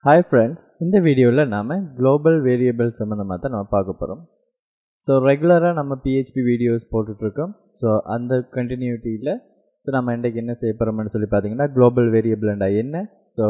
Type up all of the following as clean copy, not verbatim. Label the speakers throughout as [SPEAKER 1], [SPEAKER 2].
[SPEAKER 1] Hi friends, இந்த வீடியோவில் நாம் global variable சம்மந்தமாக தான் நம்ம பார்க்க போகிறோம். ஸோ ரெகுலராக நம்ம PHP வீடியோஸ் போட்டுட்ருக்கோம். ஸோ அந்த கண்டினியூட்டியில் நம்ம இன்றைக்கு என்ன செய்ய போகிறோம்னு சொல்லி பார்த்தீங்கன்னா global variable என்ன, ஸோ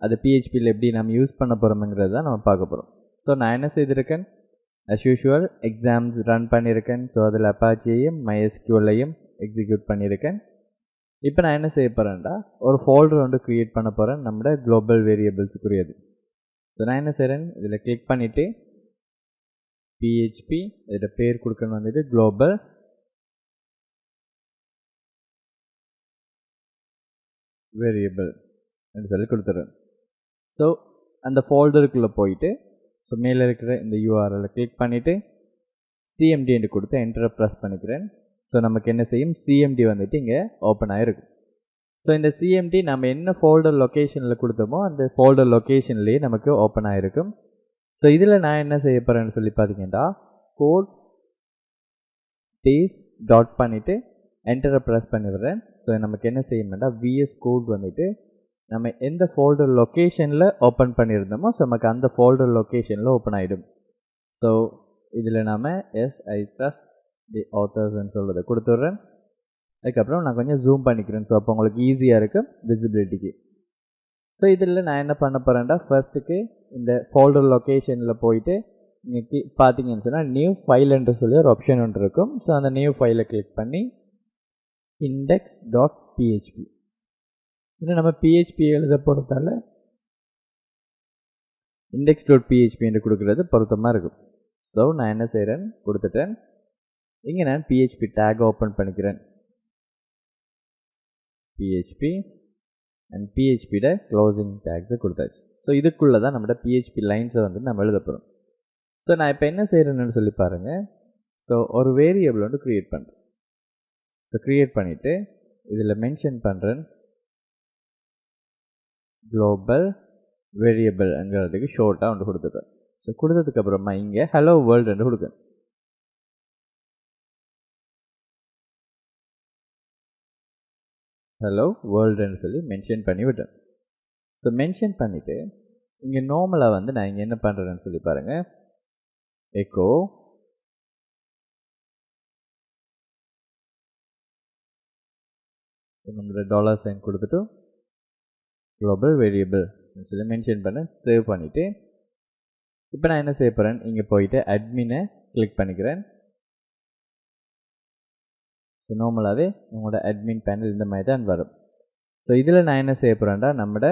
[SPEAKER 1] அது PHPயில் எப்படி நம்ம யூஸ் பண்ண போகிறோம்ங்கிறது தான் நம்ம பார்க்க போகிறோம். ஸோ நான் என்ன செய்திருக்கேன், as usual எக்ஸாம்ஸ் ரன் பண்ணியிருக்கேன். ஸோ அதில் அப்பாச்சியையும் MySQLையும் எக்ஸிக்யூட் பண்ணியிருக்கேன். இப்போ நான் என்ன செய்ய போகிறேன்டா, ஒரு ஃபோல்டர் வந்து க்ரியேட் பண்ண போகிறேன் நம்மளோட குளோபல் வேரியபிள்ஸுக்குரியது. ஸோ நான் என்ன செய்கிறேன், இதில் கிளிக் பண்ணிவிட்டு PHP இதில் பேர் கொடுக்கணும் வந்துட்டு குளோபல் வேரியபிள் என்று சொல்லி கொடுத்துறேன். ஸோ அந்த ஃபோல்டருக்குள்ளே போயிட்டு ஸோ மேலே இருக்கிற இந்த URL கிளிக் பண்ணிவிட்டு CMD என்று கொடுத்து என்டரை ப்ரெஸ் பண்ணிக்கிறேன். ஸோ நமக்கு என்ன செய்யும், CMD வந்துட்டு இங்கே ஓப்பன் ஆகிருக்கும். ஸோ இந்த CMD நம்ம என்ன ஃபோல்டர் லொக்கேஷனில் கொடுத்தோமோ அந்த ஃபோல்டர் லொக்கேஷன்லேயே நமக்கு ஓப்பன் ஆகிருக்கும். ஸோ இதில் நான் என்ன செய்ய போகிறேன்னு சொல்லி பார்த்தீங்கன்னா கோட் ஸ்பேஸ் டாட் பண்ணிவிட்டு என்டரை ப்ரெஸ் பண்ணிவிடுறேன். ஸோ நமக்கு என்ன செய்யணும்னா VS கோட் வந்துட்டு நம்ம எந்த ஃபோல்டர் லொக்கேஷனில் ஓப்பன் பண்ணியிருந்தோமோ ஸோ நமக்கு அந்த ஃபோல்டர் லொக்கேஷனில் ஓப்பன் ஆகிடும். ஸோ இதில் நாம் I trust the authors சொல்கிறத கொடுத்துட்றேன். அதுக்கப்புறம் நான் கொஞ்சம் ஜூம் பண்ணிக்கிறேன். ஸோ அப்போ உங்களுக்கு ஈஸியாக இருக்கும் விசிபிலிட்டிக்கு. ஸோ இதில் நான் என்ன பண்ண போகிறேன்டா, ஃபர்ஸ்ட்டுக்கு இந்த ஃபோல்டர் லொக்கேஷனில் போயிட்டு நீங்கள் பார்த்தீங்கன்னு சொன்னால் நியூ ஃபைல் என்று சொல்லி ஒரு ஆப்ஷன் ஒன்று இருக்கும். ஸோ அந்த நியூ ஃபைலை கிளிக் பண்ணி index.php இன்னும் நம்ம PHP எழுத பொறுத்தால index.php என்று கொடுக்குறது பொருத்தமாக இருக்கும். ஸோ நான் என்ன செய்கிறேன், கொடுத்துட்டேன். இங்கே நான் PHP டேக் ஓப்பன் பண்ணிக்கிறேன். PHP அண்ட் PHPயோட க்ளோசிங் டேக்ஸை கொடுத்தாச்சு. ஸோ இதுக்குள்ளே தான் நம்மளோட PHP லைன்ஸை வந்து நம்ம எழுத போகிறோம். ஸோ நான் இப்போ என்ன செய்கிறேன்னு சொல்லி பாருங்கள். ஸோ ஒரு வேரியபிள் வந்து க்ரியேட் பண்ணுறேன். ஸோ க்ரியேட் பண்ணிவிட்டு இதில் மென்ஷன் பண்ணுறேன் குளோபல் வேரியபிள்ங்கிறதுக்கு ஷோர்ட்டாக ஒன்று கொடுத்துருக்கேன். ஸோ கொடுத்ததுக்கப்புறமா இங்கே ஹலோ வேர்ல்டு என்று கொடுக்கேன். ஹலோ வேர்ல்டுன்னு சொல்லி மென்ஷன் பண்ணி விட்டேன். ஸோ மென்ஷன் பண்ணிவிட்டு இங்கே நார்மலாக வந்து நான் இங்கே என்ன பண்ணுறேன்னு சொல்லி பாருங்கள், எக்கோ நம்மளோட $sign கொடுத்துட்டு குளோபல் வேரியபிள் சொல்லி மென்ஷன் பண்ண சேவ் பண்ணிவிட்டு இப்போ நான் என்ன செய்ய போகிறேன், இங்கே போயிட்டு அட்மினை கிளிக் பண்ணிக்கிறேன். ஸோ நார்மலாகவே உங்களோட அட்மின் பேனல் இந்த மாதிரி தான் வரும். ஸோ இதில் நான் என்ன செய்ய போகிறேன்டா, நம்மளோட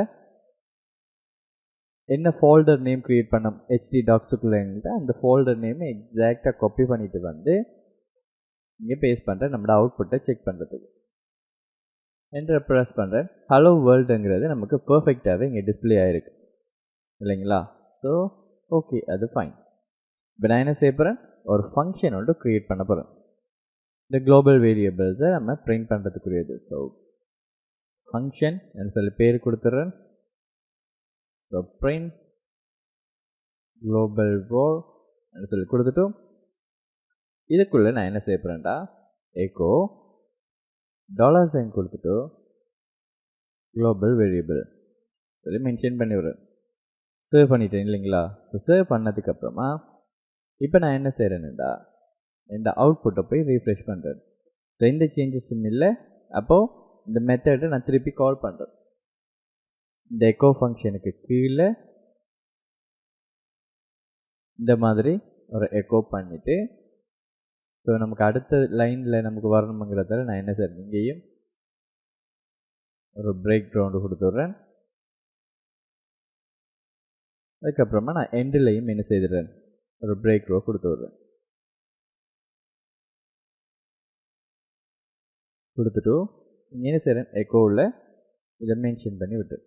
[SPEAKER 1] என்ன ஃபோல்டர் நேம் க்ரியேட் பண்ணோம் HTdocsக்குள்ளே அந்த ஃபோல்டர் நேமை எக்ஸாக்டாக காப்பி பண்ணிவிட்டு வந்து இங்கே பேஸ்ட் பண்ணுறேன் நம்மளோட அவுட்புட்டை செக் பண்ணுறதுக்கு. என்டர் ப்ரெஸ் பண்ணுறேன். ஹலோ வேர்ல்டுங்கிறது நமக்கு பர்ஃபெக்டாகவே இங்கே டிஸ்பிளே ஆகிருக்கு இல்லைங்களா. ஸோ ஓகே, அது ஃபைன். இப்போ நான் என்ன செய்ய போகிறேன், ஒரு ஃபங்க்ஷன் ஒன்று க்ரியேட் பண்ண போகிறேன். இந்த குளோபல் வேரியபிள்ஸை நம்ம பிரிண்ட் பண்ணுறதுக்குரியது. ஸோ ஃபங்க்ஷன் சொல்லி பேர் கொடுத்துட்றேன். ஸோ பிரிண்ட் குளோபல் war சொல்லி கொடுத்துட்டு இதுக்குள்ளே நான் என்ன செய்ய போகிறேன்டா, எக்கோ $sign கொடுத்துட்டு குளோபல் வேரியபிள் சொல்லி மென்ஷன் பண்ணி விடுறேன். சேவ் பண்ணிட்டேன் இல்லைங்களா. ஸோ சேவ் பண்ணதுக்கப்புறமா இப்போ நான் என்ன செய்கிறேன்டா, இந்த அவுட்புட்டை போய் ரீஃப்ரெஷ் பண்ணுறேன். ஸோ எந்த சேஞ்சஸும் இல்லை. அப்போது இந்த மெத்தடை நான் திருப்பி கால் பண்ணுறேன். இந்த எக்கோ ஃபங்க்ஷனுக்கு கீழே இந்த மாதிரி ஒரு எக்கோ பண்ணிவிட்டு ஸோ நமக்கு அடுத்த லைனில் நமக்கு வரணுங்கிறதால நான் என்ன செய்கிறேன், இங்கேயும் ஒரு பிரேக் கிரவுண்டு கொடுத்துட்றேன். அதுக்கப்புறமா நான் எண்டிலையும் என்ன செய்துடுறேன், ஒரு பிரேக் ரோ கொடுத்து விட்றேன். கொடுத்துட்டு இங்கே என்ன செய்கிறேன், எக்கோவில் இதை மென்ஷன் பண்ணி விட்டு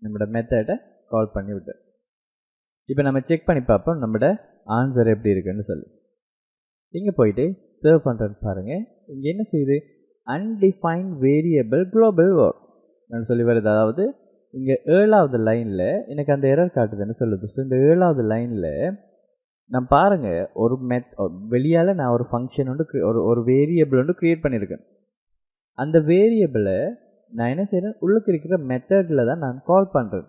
[SPEAKER 1] நம்மளோட மெத்தடை கால் பண்ணி விட்டு இப்போ நம்ம செக் பண்ணி பார்ப்போம் நம்மளோட ஆன்சர் எப்படி இருக்குன்னு சொல்லி. இங்கே போயிட்டு சேவ் பண்ணுறேன்னு பாருங்கள். இங்கே என்ன செய்யுது, அன்டிஃபைன்ட் வேரியபிள் குளோபல் war சொல்லி வருது. அதாவது இங்கே 7வது லைனில் எனக்கு அந்த எரர் காட்டுதுன்னு சொல்லுது. ஸோ இந்த 7வது லைனில் நான் பாருங்கள் ஒரு வெளியால் நான் ஒரு ஃபங்க்ஷன் ஒன்று ஒரு வேரியபிள் ஒன்று க்ரியேட் பண்ணியிருக்கேன். அந்த வேரியபிளை நான் என்ன செய்கிறேன், உள்ளுக்கு இருக்கிற மெத்தடில் தான் நான் கால் பண்ணுறேன்.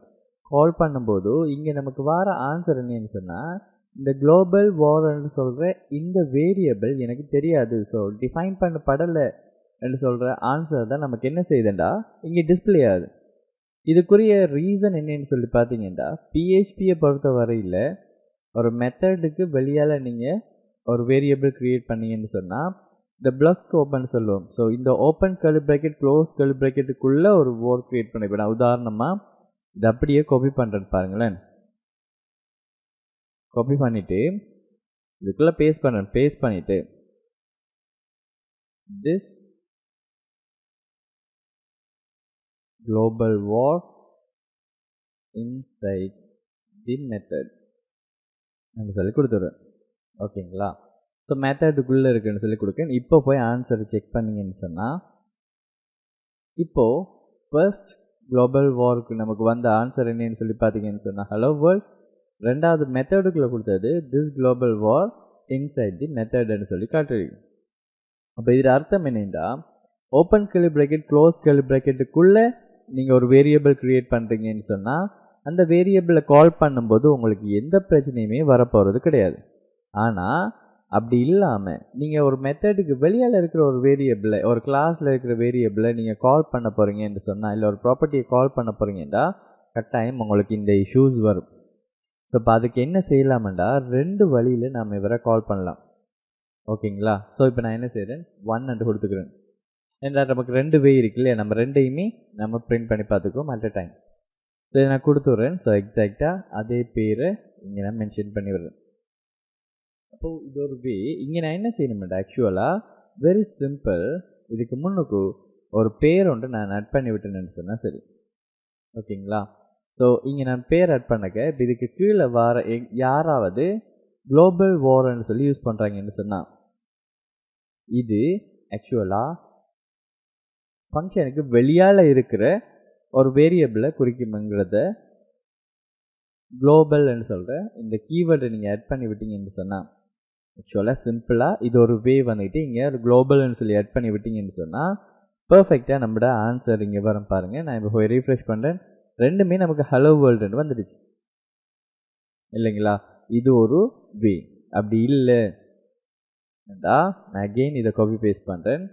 [SPEAKER 1] கால் பண்ணும்போது இங்கே நமக்கு வர ஆன்சர் என்னன்னு சொன்னால், இந்த குளோபல் வார்ன்னு சொல்கிற இந்த வேரியபிள் எனக்கு தெரியாது, ஸோ டிஃபைன் பண்ணப்படலை என்று சொல்கிற ஆன்சர் தான் நமக்கு என்ன செய்யுதுண்டா இங்கே டிஸ்பிளே ஆகுது. இதுக்குரிய ரீசன் என்னன்னு சொல்லி பார்த்தீங்கன்னா, பிஹெச்பியை பொறுத்த வரையில் ஒரு மெத்தடுக்கு வெளியால் நீங்கள் ஒரு வேரியபிள் க்ரியேட் பண்ணீங்கன்னு சொன்னால் இந்த பிளாக் ஓப்பன் சொல்லுவோம். ஸோ இந்த open curly bracket close curly பிராக்கெட்டுக்குள்ளே ஒரு வேர்ட் க்ரியேட் பண்ணி, இப்போ நான் உதாரணமாக இது அப்படியே காப்பி பண்ணுறேன் பாருங்களேன். காப்பி பண்ணிவிட்டு இதுக்குள்ளே பேஸ்ட் பண்ணுறேன். பேஸ்ட் பண்ணிவிட்டு this global var inside the method அப்படின்னு சொல்லி கொடுத்துருவேன். ஓகேங்களா? ஸோ மெத்தடுக்குள்ளே இருக்குன்னு சொல்லி கொடுக்கேன். இப்போ போய் ஆன்சர் செக் பண்ணிங்கன்னு சொன்னால், இப்போது ஃபர்ஸ்ட் குளோபல் வார்க்கு நமக்கு வந்த ஆன்சர் என்னன்னு சொல்லி பார்த்தீங்கன்னு சொன்னால் ஹலோ வேர்ல்ட். ரெண்டாவது மெத்தடுக்குள்ளே கொடுத்தது this global var inside the மெத்தட்னு சொல்லி காட்டுறீங்க. அப்போ இதில் அர்த்தம் என்னென்னா, open curly bracket close curly பிராக்கெட்டுக்குள்ளே நீங்கள் ஒரு வேரியபிள் க்ரியேட் பண்ணுறீங்கன்னு சொன்னால் அந்த வேரியபிளை கால் பண்ணும்போது உங்களுக்கு எந்த பிரச்சனையுமே வரப்போகிறது கிடையாது. ஆனால் அப்படி இல்லாமல் நீங்கள் ஒரு மெத்தடுக்கு வெளியால் இருக்கிற ஒரு வேரியபிளை, ஒரு கிளாஸில் இருக்கிற வேரியபிளை நீங்கள் கால் பண்ண போகிறீங்கன்னு சொன்னால், இல்லை ஒரு ப்ராப்பர்ட்டியை கால் பண்ண போகிறீங்கன்னா கட்டாயம் உங்களுக்கு இந்த இஷ்யூஸ் வரும். ஸோ இப்போ அதுக்கு என்ன செய்யலாமண்டா, ரெண்டு வழியில் நாம் இவரை கால் பண்ணலாம். ஓகேங்களா? ஸோ இப்போ நான் என்ன செய்கிறேன், 1 கொடுத்துக்கிறேன். ஏன்னா நமக்கு ரெண்டு வே இருக்கு இல்லையா, நம்ம ரெண்டையுமே நம்ம பிரிண்ட் பண்ணி பார்த்துக்குவோம் அட் அ டைம். ஸோ இதை நான் கொடுத்துட்றேன். ஸோ எக்ஸாக்டாக அதே பேரை இங்கே நான் மென்ஷன் பண்ணி விடுறேன். அப்போது இது ஒரு வே. இங்கே நான் என்ன செய்யணுமெண்டா, ஆக்சுவலாக வெரி சிம்பிள். இதுக்கு முன்னுக்கு ஒரு பேர் ஒன்று நான் ஆட் பண்ணி விட்டேன்னு சொன்னால் சரி. ஓகேங்களா? ஸோ இங்கே நான் பேர் ஆட் பண்ணக்க, இப்போ இதுக்கு கீழே வர யாராவது குளோபல் வார்ன்னு சொல்லி யூஸ் பண்ணுறாங்கன்னு சொன்னால், இது ஆக்சுவலாக ஃபங்க்ஷனுக்கு வெளியால் இருக்கிற ஒரு வேரியபிளை குறிக்கும்ங்கிறத குளோபல்னு சொல்கிற இந்த கீவேர்டை நீங்கள் ஆட் பண்ணி விட்டீங்கன்னு சொன்னால், ஆக்சுவலாக சிம்பிளாக இது ஒரு வே வந்துக்கிட்டு இங்கே ஒரு குளோபல்னு சொல்லி ஆட் பண்ணி விட்டீங்கன்னு சொன்னால் பர்ஃபெக்டாக நம்மளோட ஆன்சர் இங்கே வரும் பாருங்கள். நான் இப்போ போய் ரீஃப்ரெஷ் பண்ணுறேன். ரெண்டுமே நமக்கு ஹலோ வேர்ல்டுன்னு வந்துடுச்சு இல்லைங்களா? இது ஒரு வே. அப்படி இல்லை நான் அகெயின் இதை காப்பி பேஸ்ட் பண்ணுறேன்.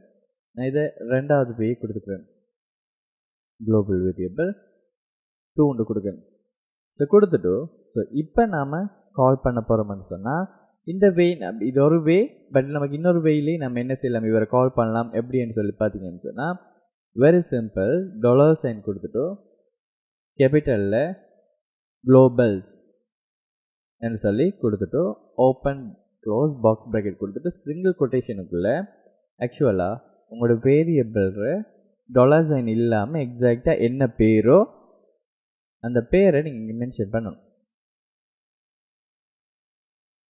[SPEAKER 1] நான் இதை ரெண்டாவது வே கொடுத்துக்கிறேன். குளோபல் வேரியபிள் 2 கொடுக்குறேன். இதை கொடுத்துட்டு ஸோ இப்போ நாம் கால் பண்ண போகிறோம்னு சொன்னால் இந்த வே, இது ஒரு வே. பட் நமக்கு இன்னொரு வேயிலேயே நம்ம என்ன செய்யலாம், இவரை கால் பண்ணலாம். எப்படின்னு சொல்லி பார்த்தீங்கன்னு சொன்னால் வெரி சிம்பிள். $sign கொடுத்துட்டு கேபிட்டலில் குளோபல்ஸ் என்று சொல்லி கொடுத்துட்டு ஓப்பன் க்ளோஸ் பாக்ஸ் ப்ராக்கெட் கொடுத்துட்டு சிங்கிள் கொட்டேஷனுக்குள்ளே ஆக்சுவலாக உங்களோட வேரியபிள் $sign இல்லாமல் எக்ஸாக்டாக என்ன பேரோ அந்த பேரை நீங்கள் மென்ஷன் பண்ணணும்.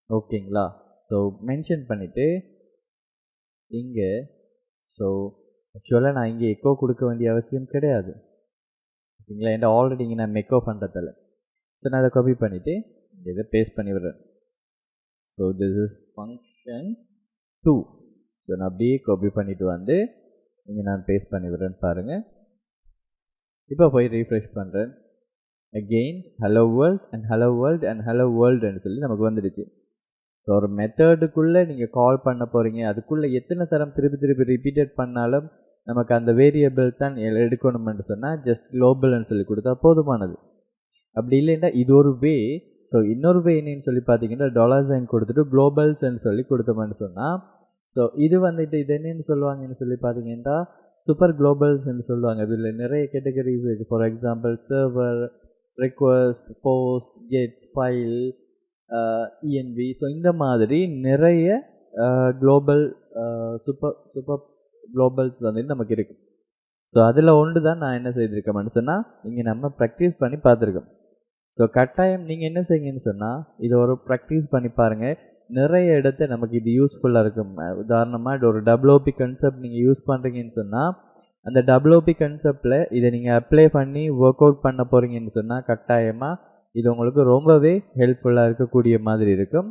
[SPEAKER 1] ஓகேங்களா? ஸோ மென்ஷன் பண்ணிவிட்டு இங்கே ஸோ ஆக்சுவலாக நான் இங்கே எக்கோ கொடுக்க வேண்டிய அவசியம் கிடையாது. ஓகேங்களா? ஏன்னா ஆல்ரெடி இங்கே நான் எக்கோ பண்ணுறதில்ல. ஸோ நான் அதை காப்பி பண்ணிவிட்டு இதை பேஸ்ட் பண்ணி விடுறேன். So this is function 2. So நான் அப்படியே காப்பி பண்ணிவிட்டு வந்து இங்கே நான் பேஸ்ட் பண்ணி விடுறேன்னு பாருங்கள். இப்போ போய் ரீஃப்ரெஷ் பண்ணுறேன். Again hello world and hello world and hello வேர்ல்டுன்னு சொல்லி நமக்கு வந்துடுச்சு. ஸோ ஒரு மெத்தடுக்குள்ளே நீங்கள் கால் பண்ண போகிறீங்க, அதுக்குள்ளே எத்தனை தரம் திருப்பி ரிப்பீட்டட் பண்ணாலும் நமக்கு அந்த வேரியபிள் தான் எடுக்கணும்னு சொன்னால் ஜஸ்ட் குளோபல்னு சொல்லி கொடுத்தா போதுமானது. அப்படி இல்லைன்னா இது ஒரு வே. ஸோ இன்னொரு வே என்னன்னு சொல்லி பார்த்தீங்கன்னா $sign கொடுத்துட்டு குளோபல்ஸ்ன்னு சொல்லி கொடுத்தோம்னு சொன்னால், ஸோ இது வந்துட்டு இது என்னன்னு சொல்லுவாங்கன்னு சொல்லி பார்த்தீங்கன்னா சூப்பர் குளோபல்ஸ்ன்னு சொல்லுவாங்க. இதில் நிறைய கேட்டகரிஸ் இருக்குது. For example server, request, post, get, file, ENV. So இந்த மாதிரி நிறைய குளோபல் சூப்பர் குளோபல்ஸ் வந்துட்டு நமக்கு இருக்குது. ஸோ அதில் ஒன்று தான் நான் என்ன செய்திருக்கேன்னு சொன்னால் இங்கே நம்ம ப்ராக்டிஸ் பண்ணி பார்த்துருக்கோம். ஸோ கட்டாயம் நீங்கள் என்ன செய்யுங்கன்னு சொன்னால் இதை ஒரு ப்ராக்டிஸ் பண்ணி பாருங்கள். நிறைய இடத்த நமக்கு இது யூஸ்ஃபுல்லாக இருக்கும். உதாரணமாக இது ஒரு WOP கான்செப்ட் நீங்கள் யூஸ் பண்ணுறீங்கன்னு சொன்னால் அந்த WOP கான்செப்டில் இதை நீங்கள் அப்ளை பண்ணி ஒர்க் அவுட் பண்ண போகிறீங்கன்னு சொன்னால் கட்டாயமாக இது உங்களுக்கு ரொம்பவே ஹெல்ப்ஃபுல்லாக இருக்கக்கூடிய மாதிரி இருக்கும்.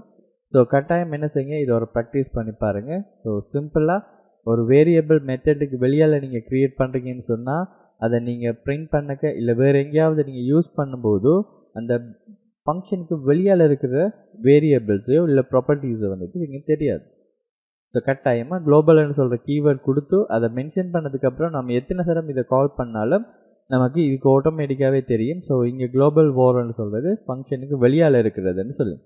[SPEAKER 1] ஸோ கட்டாயம் என்ன செய்யுங்க, இதை ஒரு ப்ராக்டிஸ் பண்ணி பாருங்கள். ஸோ சிம்பிளாக ஒரு வேரியபிள் மெத்தடுக்கு வெளியால் நீங்கள் க்ரியேட் பண்ணுறீங்கன்னு சொன்னால் அதை நீங்கள் பிரிண்ட் பண்ணக்க இல்லை வேறு எங்கேயாவது நீங்கள் யூஸ் பண்ணும்போது அந்த ஃபங்க்ஷனுக்கு வெளியால் இருக்கிற வேரியபிள்ஸையோ இல்லை ப்ராப்பர்ட்டிஸோ வந்துட்டு நீங்கள் தெரியாது. ஸோ கட்டாயமாக குளோபல்னு சொல்கிற கீவேர்ட் கொடுத்து அதை மென்ஷன் பண்ணதுக்கப்புறம் நம்ம எத்தனை தரம் இதை கால் பண்ணாலும் நமக்கு இதுக்கு ஆட்டோமேட்டிக்காகவே தெரியும். ஸோ இங்கே குளோபல் வார்ன்னு சொல்கிறது ஃபங்க்ஷனுக்கு வெளியால் இருக்கிறதுன்னு சொல்லி.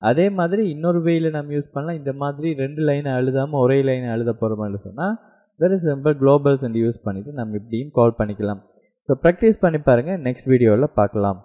[SPEAKER 1] அதே மாதிரி இன்னொரு வேயில் நம்ம யூஸ் பண்ணலாம். இந்த மாதிரி 2 லைனை எழுதாமல் ஒரே லைனை எழுத போகிறோம்னு சொன்னால் வெரி சிம்பிள் குளோபல்ஸ் யூஸ் பண்ணிவிட்டு நம்ம இப்படியும் கால் பண்ணிக்கலாம். ஸோ ப்ராக்டிஸ் பண்ணி பாருங்கள். நெக்ஸ்ட் வீடியோவில் பார்க்கலாம்.